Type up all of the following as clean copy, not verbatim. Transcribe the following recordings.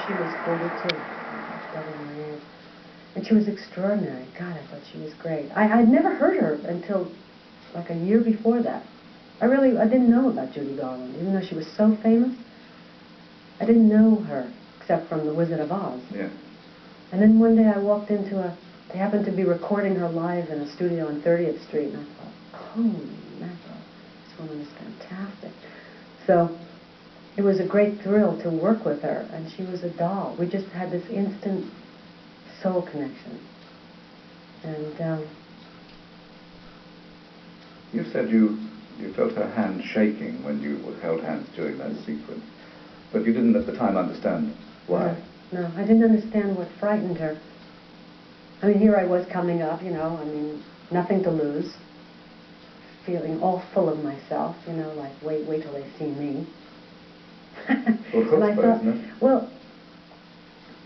she was 42, double my age. And she was extraordinary. God, I thought she was great. I'd never heard her until like a year before that. I didn't know about Judy Garland, even though she was so famous. I didn't know her, except from The Wizard of Oz. Yeah. And then one day I walked into they happened to be recording her live in a studio on 30th Street, and I thought, holy mackerel, this woman is fantastic. So it was a great thrill to work with her, and she was a doll. We just had this instant soul connection. And you said you felt her hand shaking when you held hands during that sequence, but you didn't at the time understand why. No, I didn't understand what frightened her. I mean, here I was coming up, you know, I mean, nothing to lose, feeling all full of myself, you know, like, wait till they see me. Well, and I thought, isn't it? well,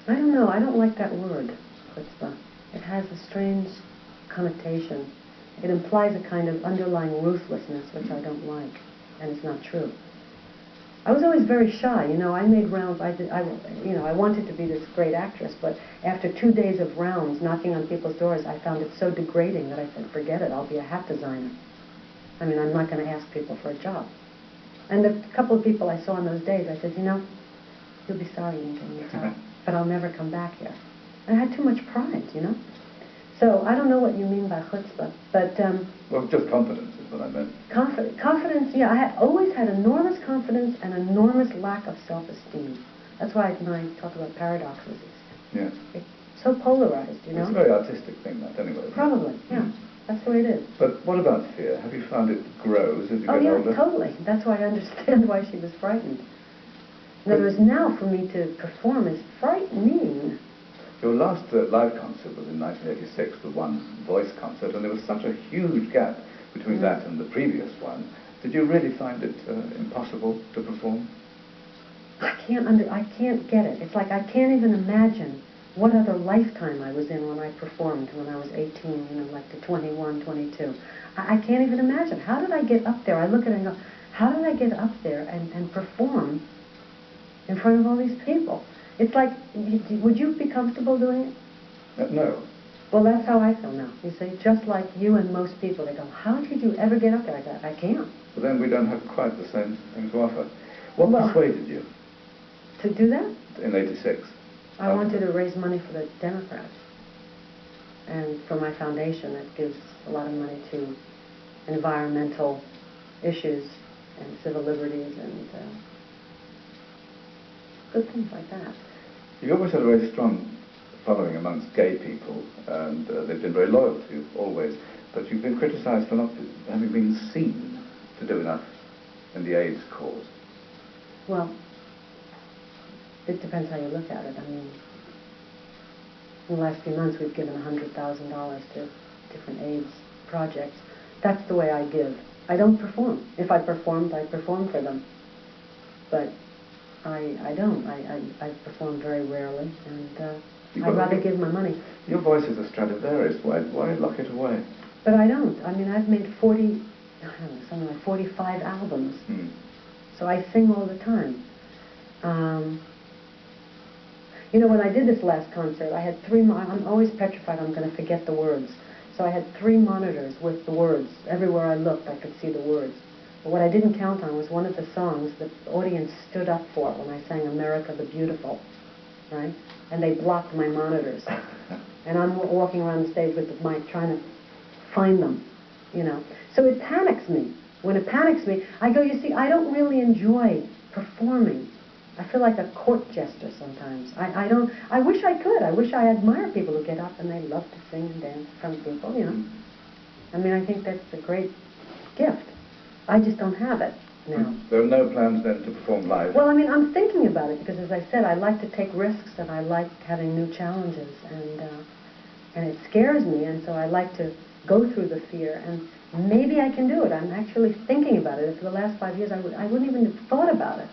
I don't know, I don't like that word, chutzpah. It has a strange connotation. It implies a kind of underlying ruthlessness, which I don't like, and it's not true. I was always very shy, you know. I made rounds. I wanted to be this great actress, but after 2 days of rounds, knocking on people's doors, I found it so degrading that I said, forget it, I'll be a hat designer. I mean, I'm not going to ask people for a job. And the couple of people I saw in those days, I said, you know, you'll be sorry you didn't get me a job, but I'll never come back here. And I had too much pride, you know. So I don't know what you mean by chutzpah, but... well, just confidence is what I meant. Confidence, yeah. I always had enormous confidence and enormous lack of self-esteem. That's why when I talk about paradoxes, it's so polarized, you know? It's a very artistic thing, that, anyway. Probably, yeah. That's the way it is. But what about fear? Have you found it grows as you get older? Oh, yeah, totally. That's why I understand why she was frightened. In other words, now for me to perform is frightening. Your last live concert was in 1986, the One Voice concert, and there was such a huge gap between that and the previous one. Did you really find it impossible to perform? I can't get it. It's like I can't even imagine what other lifetime I was in when I performed when I was 18, you know, like to 21, 22. I can't even imagine. How did I get up there? I look at it and go, how did I get up there and perform in front of all these people? It's like, would you be comfortable doing it? No. Well, that's how I feel now. You see, just like you and most people, they go, how did you ever get up there? I can't. But then we don't have quite the same thing to offer. What persuaded you? To do that? In 86. I wanted to raise money for the Democrats and for my foundation that gives a lot of money to environmental issues and civil liberties and good things like that. You always had a very strong following amongst gay people, and they've been very loyal to you, always. But you've been criticised for not having been seen to do enough in the AIDS cause. Well, it depends how you look at it. I mean, in the last few months we've given $100,000 to different AIDS projects. That's the way I give. I don't perform. If I performed, I perform for them. But I don't. I perform very rarely, and I'd rather give my money. Your voice is a Stradivarius. Why lock it away? But I don't. I mean, I've made something like 45 albums. So I sing all the time. You know, when I did this last concert, I had I'm always petrified I'm going to forget the words. So I had 3 monitors with the words. Everywhere I looked, I could see the words. But what I didn't count on was one of the songs that the audience stood up for when I sang America the Beautiful, right? And they blocked my monitors. And I'm walking around the stage with the mic trying to find them, you know. So it panics me. When it panics me, I go, you see, I don't really enjoy performing. I feel like a court jester sometimes. I wish I could. I wish I admire people who get up and they love to sing and dance in front of people, you know. I mean, I think that's a great gift. I just don't have it now. There are no plans then to perform live? Well, I mean, I'm thinking about it because, as I said, I like to take risks and I like having new challenges, and it scares me, and so I like to go through the fear, and maybe I can do it. I'm actually thinking about it. For the last 5 years, I wouldn't even have thought about it.